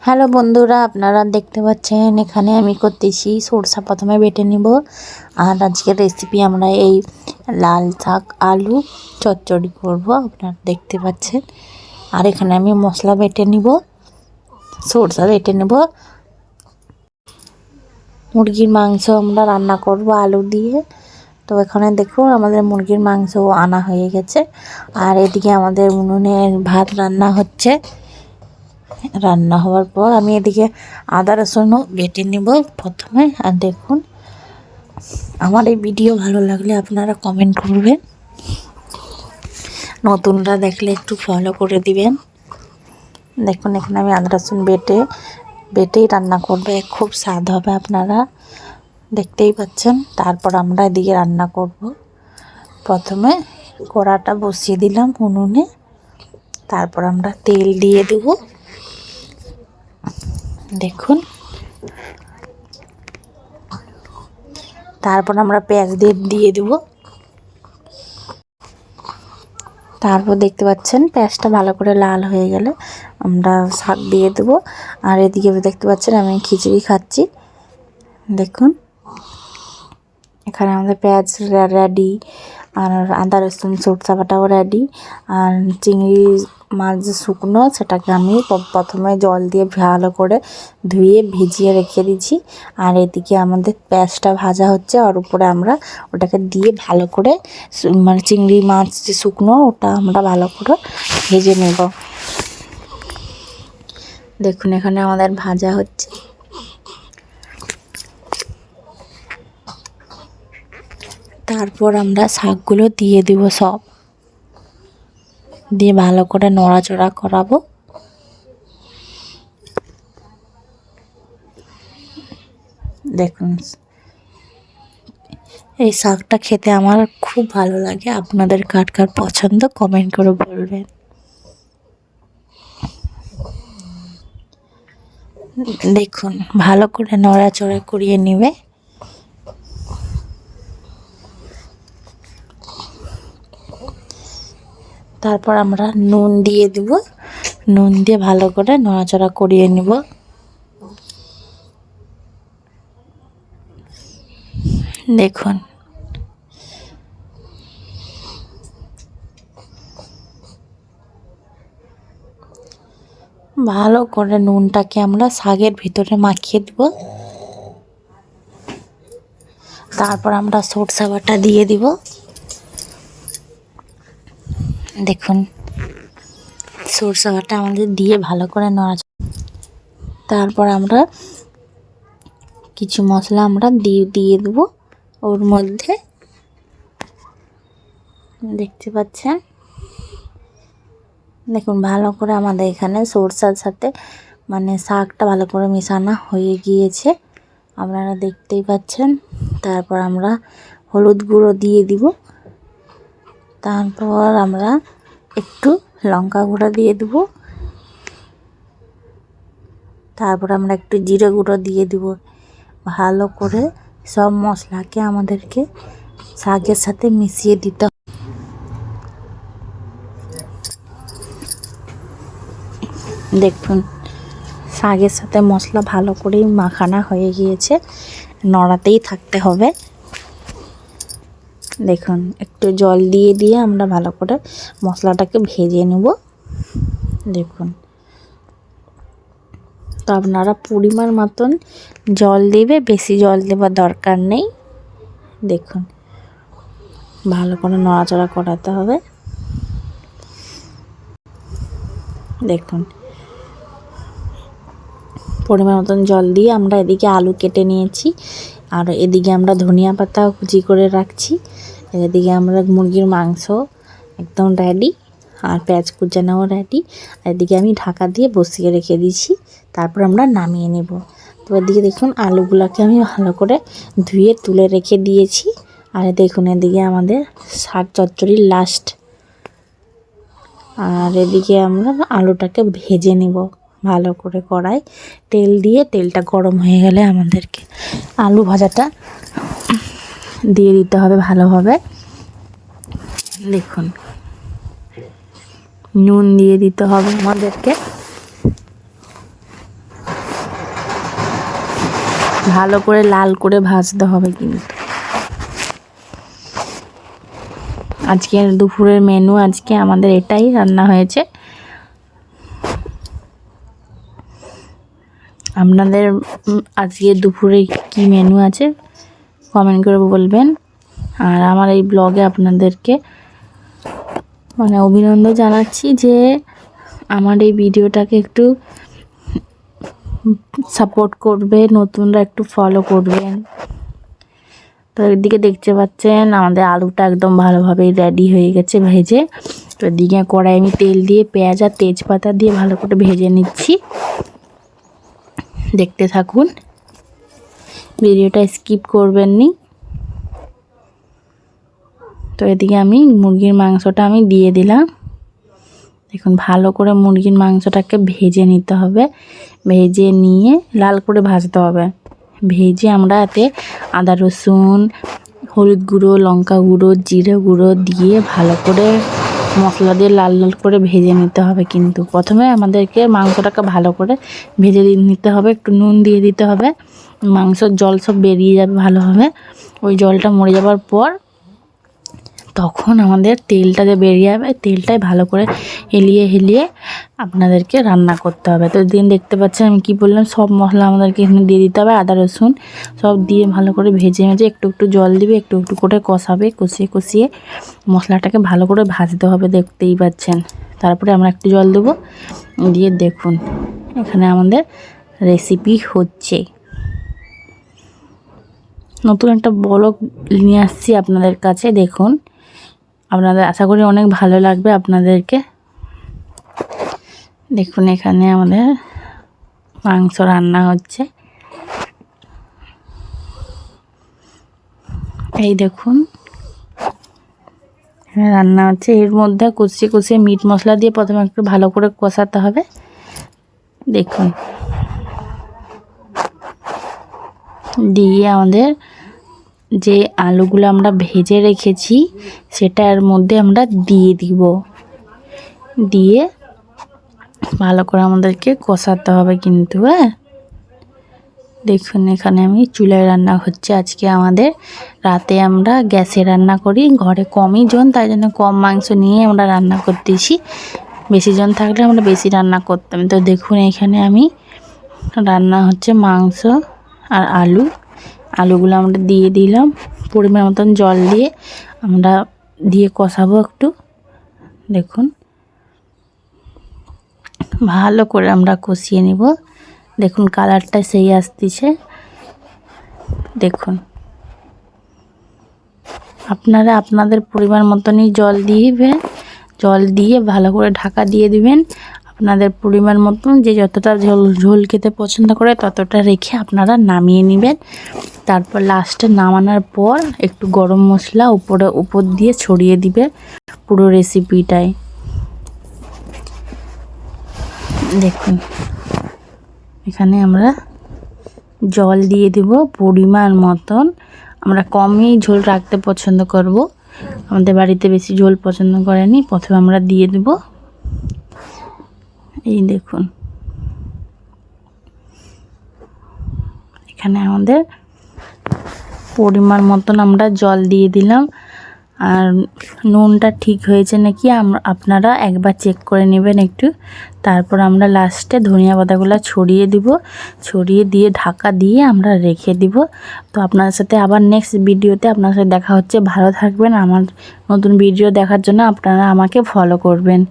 Hello বন্ধুরা, আপনারা দেখতে পাচ্ছেন এখানে আমি করতেছি সরষা প্রথমে বেটে নিব। আর আজকের রেসিপি আমরা এই লাল শাক আলু চচ্চড়ি করব, আপনারা দেখতে পাচ্ছেন। আর এখানে আমি মশলা বেটে নিব, সরষা বেটে নেব। মুরগির মাংস আমরা রান্না করব আলু দিয়ে। তো এখানে দেখুন আমাদের মুরগির মাংস আনা হয়ে গেছে। আর এদিকে আমাদের উনুনে ভাত রান্না হচ্ছে। রান্না হওয়ার পর আমি এদিকে আদা রসুনও বেটে নেব প্রথমে। আর দেখুন আমার এই ভিডিও ভালো লাগলে আপনারা কমেন্ট করবেন, নতুনরা দেখলে একটু ফলো করে দিবেন। দেখুন এখানে আমি আদা রসুন বেটেই রান্না করবে, খুব স্বাদ হবে, আপনারা দেখতেই পাচ্ছেন। তারপর আমরা এদিকে রান্না করব। প্রথমে কড়াটা বসিয়ে দিলাম উনুনে, তারপর আমরা তেল দিয়ে দেব। দেখুন তারপর আমরা পেঁয়াজ দিয়ে দেব। তারপর দেখতে পাচ্ছেন পেঁয়াজটা ভালো করে লাল হয়ে গেলে আমরা শাক দিয়ে দেব। আর এদিকে দেখতে পাচ্ছেন আমি খিচুড়ি খাচ্ছি। দেখুন এখানে আমাদের পেঁয়াজ রেডি, আর আদা রসুন সরষা বাটাও রেডি। আর চিংড়ি মাছ যে শুকনো, সেটাকে আমি প্রথমে জল দিয়ে ভালো করে ধুয়ে ভিজিয়ে রেখে দিয়েছি। আর এদিকে আমাদের পেঁয়াজটা ভাজা হচ্ছে, আর উপরে আমরা ওটাকে দিয়ে ভালো করে মানে চিংড়ি মাছ যে শুকনো, ওটা আমরা ভালো করে ভেজে নেব। দেখুন এখানে আমাদের ভাজা হচ্ছে। তারপর আমরা শাকগুলো দিয়ে দিব, সব দিয়ে ভালো করে নড়াচড়া করাবো। দেখুন এই শাকটা খেতে আমার খুব ভালো লাগে, আপনাদের কার কার পছন্দ কমেন্ট করে বলবেন। দেখুন ভালো করে নড়াচড়া করিয়ে নেবে। তারপর আমরা নুন দিয়ে দেব, নুন দিয়ে ভালো করে নড়াচড়া করিয়ে নেব। দেখুন ভালো করে নুনটাকে আমরা শাকের ভিতরে মাখিয়ে দেব। তারপর আমরা সরষা বাটা দিয়ে দিব। দেখুন সরষা বাটা আমাদের দিয়ে ভালো করে নড়াচড়া। তারপর আমরা কিছু মশলা আমরা দিয়ে দেবো ওর মধ্যে। দেখতে পাচ্ছেন দেখুন ভালো করে আমাদের এখানে সরষার সাথে মানে শাকটা ভালো করে মেশানো হয়ে গিয়েছে, আপনারা দেখতেই পাচ্ছেন। তারপর আমরা হলুদ গুঁড়ো দিয়ে দিব। তারপর আমরা একটু লঙ্কা গুঁড়ো দিয়ে দেব। তারপর আমরা একটু জিরে গুঁড়ো দিয়ে দিব। ভালো করে সব মশলাকে আমাদেরকে শাকের সাথে মিশিয়ে দিতে হবে। দেখুন শাকের সাথে মশলা ভালো করেই মাখানো হয়ে গিয়েছে, নড়াতেই থাকতে হবে। দেখুন একটু জল দিয়ে আমরা ভালো করে মশলাটাকে ভেজে নেব। দেখুন তো আপনারা পরিমাণ মতন জল দেবে, বেশি জল দেওয়ার দরকার নেই। দেখুন ভালো করে নড়াচড়া করাতে হবে। দেখুন পরিমাণ মতন জল দিয়ে আমরা এদিকে আলু কেটে নিয়েছি, আর এদিকে আমরা ধনিয়া পাতা কুচি করে রাখছি। এদিকে আমরা মুরগির মাংস একদম রেডি, আর পেঁয়াজ কুচানোও রেডি। এদিকে আমি ঢাকা দিয়ে বসিয়ে রেখে দিয়েছি, তারপর আমরা নামিয়ে নেব। তো এদিকে দেখুন আলুগুলোকে আমি ভালো করে ধুয়ে তুলে রেখে দিয়েছি। আর দেখুন এদিকে আমাদের শাক চচ্চড়ির লাস্ট। আর এদিকে আমরা আলুটাকে ভেজে নেব ভালো করে কড়াই তেল দিয়ে। তেলটা গরম হয়ে গেলে আমাদেরকে আলু ভাজাটা দিয়ে দিতে হবে ভালোভাবে। দেখুন নুন দিয়ে দিতে হবে আমাদেরকে। ভালো করে লাল করে ভাজতে হবে কিন্তু। আজকের দুপুরের মেনু আজকে আমাদের এটাই রান্না হয়েছে। আপনাদের আজকে দুপুরে কি মেনু আছে কমেন্ট করে বলবেন। আর আমার এই ব্লগে আপনাদেরকে অভিনন্দন জানাচ্ছি যে আমার এই ভিডিওটাকে একটু সাপোর্ট করবে, নতুনরা একটু ফলো করবেন। তো এদিকে দেখতে পাচ্ছেন আমাদের আলুটা একদম ভালোভাবে রেডি হয়ে গেছে ভেজে। তো এদিকে কড়াই আমি তেল দিয়ে পেঁয়াজ আর তেজপাতা দিয়ে ভালো করে ভেজে নিচ্ছি। দেখতে থাকুন, ভিডিওটা স্কিপ করবেন নি। তো এদিকে আমি মুরগির মাংসটা আমি দিয়ে দিলাম। দেখুন ভালো করে মুরগির মাংসটাকে ভেজে নিতে হবে, ভেজে নিয়ে লাল করে ভাজতে হবে। ভেজে আমরা এতে আদা রসুন, হলুদ গুঁড়ো, লঙ্কা গুঁড়ো, জিরে গুঁড়ো দিয়ে ভালো করে মশলা দিয়ে লাল লাল করে ভেজে নিতে হবে। কিন্তু প্রথমে আমাদেরকে মাংসটাকে ভালো করে ভেজে নিতে হবে, একটু নুন দিয়ে দিতে হবে। মাংসর জল সব বেরিয়ে যাবে ভালোভাবে। ওই জলটা মরে যাবার পর তখন আমাদের তেলটা যে বেরিয়ে যাবে, তেলটাই ভালো করে হেলিয়ে আপনাদেরকে রান্না করতে হবে। তো দিন দেখতে পাচ্ছেন আমি কি বললাম, সব মশলা আমাদেরকে এখানে দিয়ে দিতে হবে। আদা রসুন সব দিয়ে ভালো করে ভেজে একটু একটু জল দিবে, একটু একটু করে কষাবে, কষিয়ে মশলাটাকে ভালো করে ভাজতে হবে, দেখতেই পাচ্ছেন। তারপরে আমরা একটু জল দেবো, দিয়ে দেখুন এখানে আমাদের রেসিপি হচ্ছে। নতুন একটা ব্লগ নিয়ে আসছি আপনাদের কাছে। দেখুন আপনাদের আশা করি অনেক ভালো লাগবে আপনাদেরকে। দেখুন এখানে আমাদের মাংস রান্না হচ্ছে। এই দেখুন রান্না হচ্ছে। এর মধ্যে কষিয়ে মিট মশলা দিয়ে প্রথমে একটু ভালো করে কষাতে হবে। দেখুন দিয়ে আমাদের যে আলুগুলো আমরা ভেজে রেখেছি সেটার মধ্যে আমরা দিয়ে দিব, দিয়ে ভালো করে আমাদেরকে কষাতে হবে কিন্তু। দেখুন এখানে আমি চুলায় রান্না হচ্ছে আজকে আমাদের। রাতে আমরা গ্যাসে রান্না করি, ঘরে কমই জন, তাই জন্য কম মাংস নিয়ে আমরা রান্না করতেছি। বেশি জন থাকলে আমরা বেশি রান্না করতাম। তো দেখুন এখানে আমি রান্না হচ্ছে মাংস আর আলুগুলো আমরা দিয়ে দিলাম। পরিমাণ মতন জল দিয়ে আমরা দিয়ে কষাবো একটু। দেখুন ভালো করে আমরা কষিয়ে নিব। দেখুন কালারটা সেই আসতেছে। দেখুন আপনারা আপনাদের পরিমাণ মতনই জল দিয়ে ভালো করে ঢাকা দিয়ে দিবেন। আপনাদের পরিমাণ মতন যে যতটা ঝোল খেতে পছন্দ করে ততটা রেখে আপনারা নামিয়ে নেবেন। তারপর লাস্টে নামানোর পর একটু গরম মশলা উপর দিয়ে ছড়িয়ে দিবে পুরো রেসিপিটাই। দেখুন এখানে আমরা জল দিয়ে দিব পরিমাণ মতন। আমরা কমই ঝোল রাখতে পছন্দ করব, আমাদের বাড়িতে বেশি ঝোল পছন্দ করেনি। প্রথমে আমরা দিয়ে দেব, এই দেখুন এখানে আমাদের পরিমাণ মতন আমরা জল দিয়ে দিলাম। আর নুনটা ঠিক হয়েছে নাকি আপনারা একবার চেক করে নেবেন একটু। তারপর আমরা লাস্টে ধনিয়া পাতাগুলো ছড়িয়ে দিয়ে ঢাকা দিয়ে আমরা রেখে দিব। তো আপনার সাথে আবার নেক্সট ভিডিওতে আপনার সাথে দেখা হচ্ছে। ভালো থাকবেন। আমার নতুন ভিডিও দেখার জন্য আপনারা আমাকে ফলো করবেন।